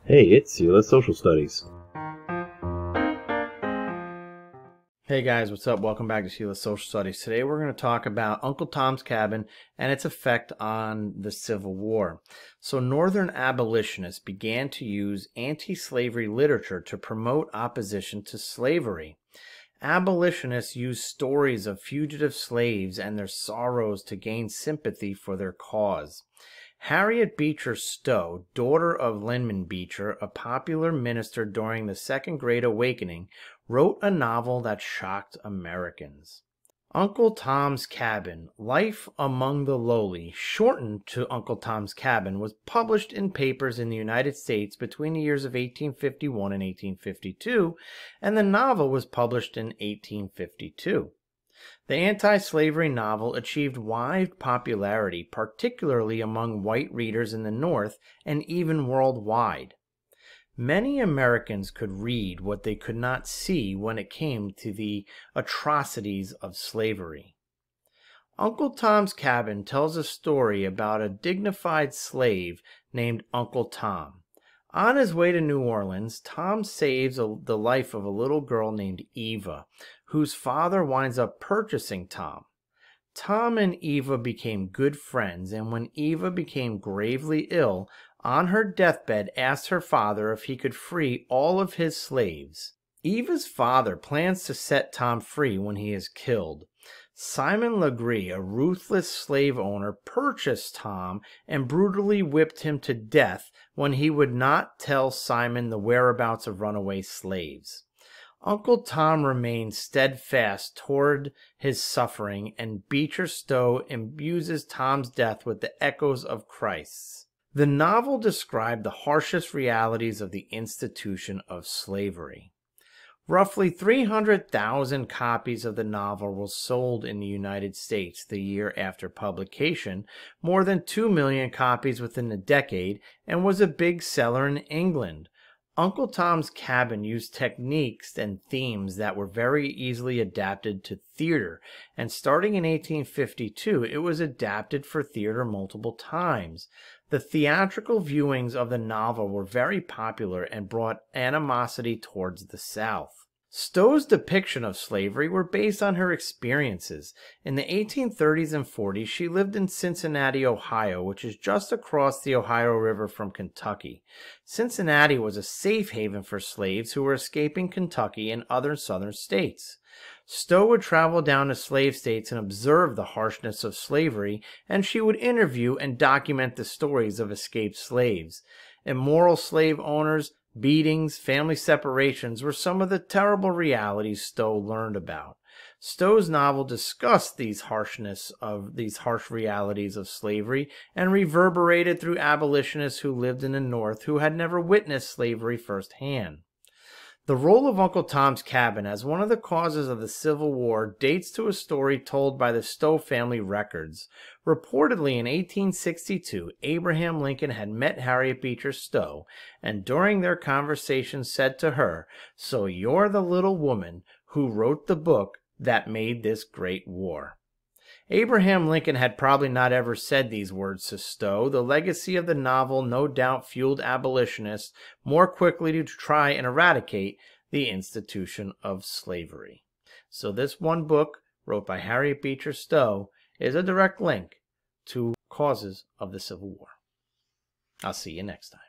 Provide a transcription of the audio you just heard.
Hey, it's Sela Social Studies. Hey guys, what's up? Welcome back to Sheila's Social Studies. Today we're going to talk about Uncle Tom's Cabin and its effect on the Civil War. So Northern abolitionists began to use anti-slavery literature to promote opposition to slavery. Abolitionists used stories of fugitive slaves and their sorrows to gain sympathy for their cause. Harriet Beecher Stowe, daughter of Lyman Beecher, a popular minister during the Second Great Awakening, wrote a novel that shocked Americans. Uncle Tom's Cabin, Life Among the Lowly, shortened to Uncle Tom's Cabin, was published in papers in the United States between the years of 1851 and 1852, and the novel was published in 1852. The anti-slavery novel achieved wide popularity, particularly among white readers in the North and even worldwide. Many Americans could read what they could not see when it came to the atrocities of slavery. Uncle Tom's Cabin tells a story about a dignified slave named Uncle Tom. On his way to New Orleans, Tom saves the life of a little girl named Eva, whose father winds up purchasing Tom. Tom and Eva became good friends, and when Eva became gravely ill, on her deathbed asked her father if he could free all of his slaves. Eva's father plans to set Tom free when he is killed. Simon Legree, a ruthless slave owner, purchased Tom and brutally whipped him to death when he would not tell Simon the whereabouts of runaway slaves. Uncle Tom remained steadfast toward his suffering, and Beecher Stowe imbues Tom's death with the echoes of Christ's. The novel described the harshest realities of the institution of slavery. Roughly 300,000 copies of the novel were sold in the United States the year after publication, more than 2 million copies within the decade, and was a big seller in England. Uncle Tom's Cabin used techniques and themes that were very easily adapted to theater, and starting in 1852, it was adapted for theater multiple times. The theatrical viewings of the novel were very popular and brought animosity towards the South. Stowe's depiction of slavery were based on her experiences. In the 1830s and 40s, she lived in Cincinnati, Ohio, which is just across the Ohio River from Kentucky. Cincinnati was a safe haven for slaves who were escaping Kentucky and other southern states. Stowe would travel down to slave states and observe the harshness of slavery, and she would interview and document the stories of escaped slaves. Immoral slave owners, beatings, family separations were some of the terrible realities Stowe learned about. Stowe's novel discussed these harsh realities of slavery and reverberated through abolitionists who lived in the North who had never witnessed slavery firsthand. The role of Uncle Tom's Cabin as one of the causes of the Civil War dates to a story told by the Stowe family records. Reportedly in 1862, Abraham Lincoln had met Harriet Beecher Stowe, and during their conversation said to her, "So you're the little woman who wrote the book that made this great war." Abraham Lincoln had probably not ever said these words to Stowe. The legacy of the novel no doubt fueled abolitionists more quickly to try and eradicate the institution of slavery. So this one book, wrote by Harriet Beecher Stowe, is a direct link to causes of the Civil War. I'll see you next time.